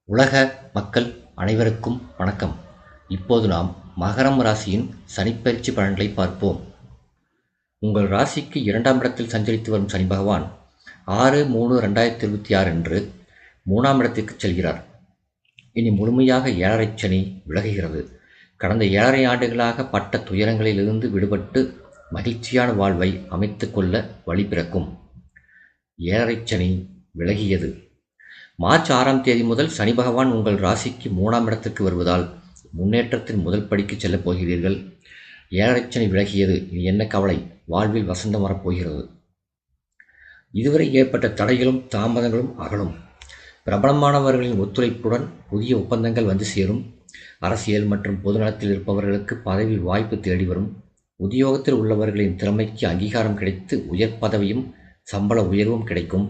உலக மக்கள் அனைவருக்கும் வணக்கம். இப்போது நாம் மகரம் ராசியின் சனிப்பெயர்ச்சி பலன்களை பார்ப்போம். உங்கள் ராசிக்கு 2ஆம் இடத்தில் சஞ்சரித்து வரும் சனி பகவான் 6/3/2026 அன்று 3ஆம் இடத்திற்கு செல்கிறார். இனி முழுமையாக 7.5 சனி விலகுகிறது. கடந்த 7.5 ஆண்டுகளாக பட்ட துயரங்களிலிருந்து விடுபட்டு மகிழ்ச்சியான வாழ்வை அமைத்து கொள்ள வழி பிறக்கும். 7.5 சனி விலகியது. மார்ச் 6ஆம் தேதி முதல் சனி பகவான் உங்கள் ராசிக்கு 3ஆம் இடத்திற்கு வருவதால் முன்னேற்றத்தின் முதல் படிக்கு செல்லப் போகிறீர்கள். 7.5 சனி விலகியது. இனி என்ன கவலை, வாழ்வில் வசந்தம் வரப்போகிறது. இதுவரை ஏற்பட்ட தடைகளும் தாமதங்களும் அகலும். பிரபலமானவர்களின் ஒத்துழைப்புடன் புதிய ஒப்பந்தங்கள் வந்து சேரும். அரசியல் மற்றும் பொதுநலத்தில் இருப்பவர்களுக்கு பதவி வாய்ப்பு தேடி வரும். உத்தியோகத்தில் உள்ளவர்களின் திறமைக்கு அங்கீகாரம் கிடைத்து உயர் பதவியும் சம்பள உயர்வும் கிடைக்கும்.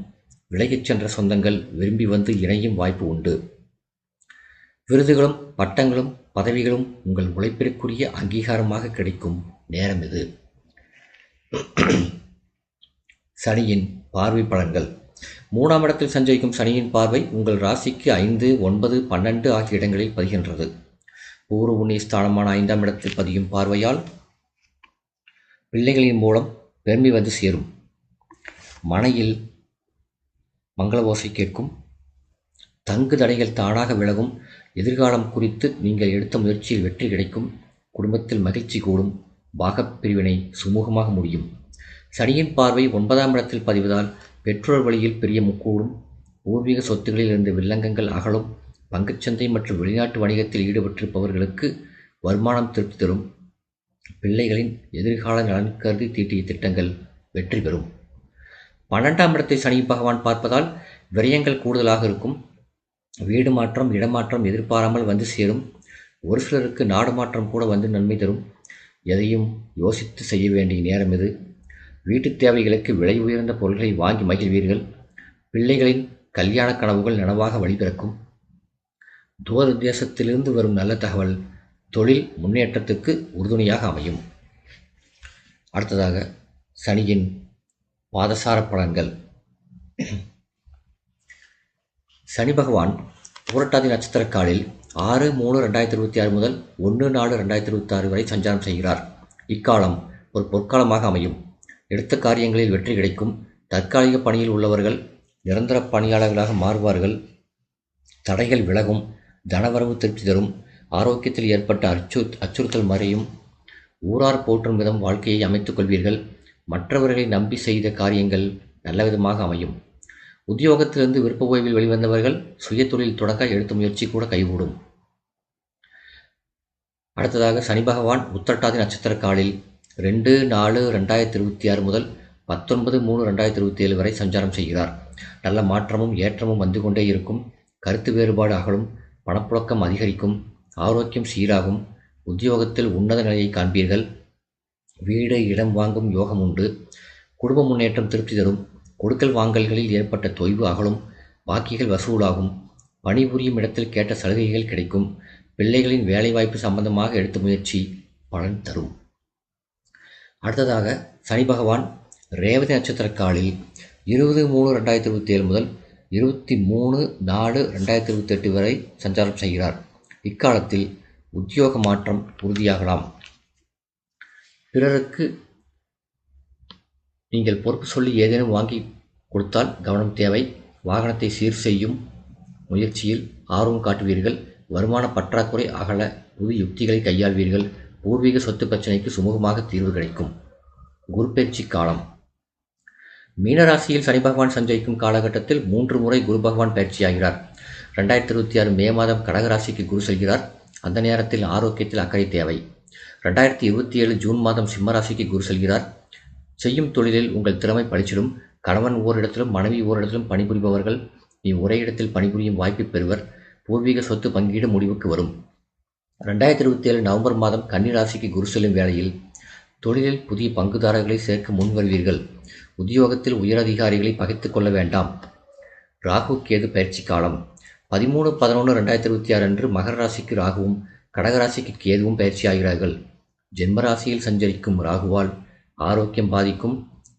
விலகிச் சென்ற சொந்தங்கள் விரும்பி வந்து இணையும் வாய்ப்பு உண்டு. விருதுகளும் பட்டங்களும் பதவிகளும் உங்கள் உழைப்பிற்குரிய அங்கீகாரமாக கிடைக்கும் நேரம் இது. சனியின் பார்வை பலன்கள். 3ஆம் இடத்தில் சஞ்சரிக்கும் சனியின் பார்வை உங்கள் ராசிக்கு 5, 9, 12 ஆகிய இடங்களில் பதிகின்றது. பூர்வ புண்ணிய ஸ்தானமான 5ஆம் இடத்தில் பதியும் பார்வையால் பிள்ளைகளின் மூலம் பெருமை வந்து சேரும். மனையில் மங்கள ஓசை கேட்கும். தங்கு தடைகள் தானாக விலகும். எதிர்காலம் குறித்து நீங்கள் எடுத்த முயற்சியில் வெற்றி கிடைக்கும். குடும்பத்தில் மகிழ்ச்சி கூடும். பாகப்பிரிவினை சுமூகமாக முடியும். சனியின் பார்வை 9ஆம் இடத்தில் பதிவதால் பெற்றோர் வழியில் பெரிய கூடும். பூர்வீக சொத்துகளில் இருந்த வில்லங்கங்கள் அகலும். பங்குச்சந்தை மற்றும் வெளிநாட்டு வணிகத்தில் ஈடுபட்டிருப்பவர்களுக்கு வருமானம் திருப்தி தரும். பிள்ளைகளின் எதிர்கால நலன் கருதி தீட்டிய திட்டங்கள் வெற்றி பெறும். 12ஆம் இடத்தை சனி பகவான் பார்ப்பதால் விரயங்கள் கூடுதலாக இருக்கும். வீடு மாற்றம் இடமாற்றம் எதிர்பாராமல் வந்து சேரும். ஒரு சிலருக்கு நாடு மாற்றம் கூட வந்து நன்மை தரும். எதையும் யோசித்து செய்ய வேண்டிய நேரம் இது. வீட்டு தேவைகளுக்கு விலை உயர்ந்த பொருட்களை வாங்கி மகிழ்வீர்கள். பிள்ளைகளின் கல்யாண கனவுகள் நனவாக வழிபிறக்கும். தூர தேசத்திலிருந்து வரும் நல்ல தகவல் தொழில் முன்னேற்றத்துக்கு உறுதுணையாக அமையும். அடுத்ததாக சனியின் பாதசார பலன்கள். சனி பகவான் புரட்டாதி நட்சத்திர காலில் 6/3/2026 முதல் 1/4/2026 வரை சஞ்சாரம் செய்கிறார். இக்காலம் ஒரு பொற்காலமாக அமையும். எடுத்த காரியங்களில் வெற்றி கிடைக்கும். தற்காலிக பணியில் உள்ளவர்கள் நிரந்தர பணியாளர்களாக மாறுவார்கள். தடைகள் விலகும். தனவரவு திருப்தி தரும். ஆரோக்கியத்தில் ஏற்பட்ட அச்சுறுத்தல் மறையும். ஊரார் போற்றும் விதம் வாழ்க்கையை அமைத்துக் கொள்வீர்கள். மற்றவர்களை நம்பி செய்த காரியங்கள் நல்லவிதமாக அமையும். உத்தியோகத்திலிருந்து விருப்ப ஓய்வில் வெளிவந்தவர்கள் சுய தொழில் தொடங்க எடுத்த முயற்சி கூட கைகூடும். அடுத்ததாக சனி பகவான் உத்திரட்டாதி நட்சத்திர காலில் 2/4/2026 முதல் 19/3/2027 வரை சஞ்சாரம் செய்கிறார். நல்ல மாற்றமும் ஏற்றமும் வந்து கொண்டே இருக்கும். கருத்து வேறுபாடு அகலும். பணப்புழக்கம் அதிகரிக்கும். ஆரோக்கியம் சீராகும். உத்தியோகத்தில் உன்னத நிலையை காண்பீர்கள். வீடு இடம் வாங்கும் யோகம் உண்டு. குடும்ப முன்னேற்றம் திருப்தி தரும். கொடுக்கல் வாங்கல்களில் ஏற்பட்ட தொய்வு அகலும். பாக்கிகள் வசூலாகும். பணிபுரியும் இடத்தில் கேட்ட சலுகைகள் கிடைக்கும். பிள்ளைகளின் வேலைவாய்ப்பு சம்பந்தமாக எடுத்த முயற்சி பலன் தரும். அடுத்ததாக சனி பகவான் ரேவதி நட்சத்திர காலில் 20/3/2027 முதல் 23/4/2028 வரை சஞ்சாரம் செய்கிறார். இக்காலத்தில் உத்தியோக மாற்றம் உறுதியாகலாம். பிறருக்கு நீங்கள் பொறுப்பு சொல்லி ஏதேனும் வாங்கி கொடுத்தால் கவனம் தேவை. வாகனத்தை சீர் செய்யும் முயற்சியில் ஆர்வம் காட்டுவீர்கள். வருமான பற்றாக்குறை அகல புது யுக்திகளை கையாள்வீர்கள். பூர்வீக சொத்து பிரச்சனைக்கு சுமூகமாக தீர்வு கிடைக்கும். குரு பயிற்சி காலம். மீனராசியில் சனி பகவான் சஞ்சரிக்கும் காலகட்டத்தில் 3 முறை குரு பகவான் பயிற்சியாகிறார். 2026 மே மாதம் கடகராசிக்கு குரு செல்கிறார். அந்த நேரத்தில் ஆரோக்கியத்தில் அக்கறை தேவை. 2027 ஜூன் மாதம் சிம்மராசிக்கு குரு செல்கிறார். செய்யும் தொழிலில் உங்கள் திறமை பளிச்சிடும். கணவன் ஓரிடத்திலும் மனைவி ஓரிடத்திலும் பணிபுரிபவர்கள் ஒரே இடத்தில் பணிபுரியும் வாய்ப்பை பெறுவர். பூர்வீக சொத்து பங்கீடு முடிவுக்கு வரும். 2027 நவம்பர் மாதம் கன்னி ராசிக்கு குரு செல்லும் வேளையில் தொழிலில் புதிய பங்குதாரர்களை சேர்க்க முன் வருவீர்கள். உத்தியோகத்தில் உயரதிகாரிகளை பகைத்து கொள்ள வேண்டாம். ராகு கேது பயிற்சி காலம். 13/11/2026 அன்று மகர ராசிக்கு ராகுவும் கடகராசிக்கு கேதுவும் பயிற்சியாகிறார்கள். ஜென்மராசியில் சஞ்சரிக்கும் ராகுவால் ஆரோக்கியம் பாதிக்கும்.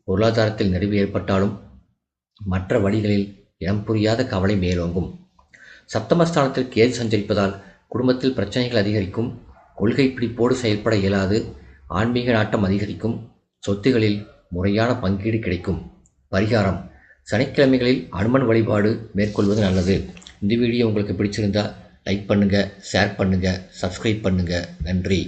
பொருளாதாரத்தில் நெறிவு ஏற்பட்டாலும் மற்ற வழிகளில் இனம் புரியாத கவலை மேலோங்கும். சப்தமஸ்தானத்தில் கேது சஞ்சரிப்பதால் குடும்பத்தில் பிரச்சனைகள் அதிகரிக்கும். கொள்கை பிடிப்போடு செயல்பட இயலாது. ஆன்மீக நாட்டம் அதிகரிக்கும். சொத்துகளில் முறையான பங்கீடு கிடைக்கும். பரிகாரம்: சனிக்கிழமைகளில் அனுமன் வழிபாடு மேற்கொள்வது நல்லது. இந்த வீடியோ உங்களுக்கு பிடிச்சிருந்தா லைக் பண்ணுங்கள், ஷேர் பண்ணுங்கள், சப்ஸ்கிரைப் பண்ணுங்கள். நன்றி.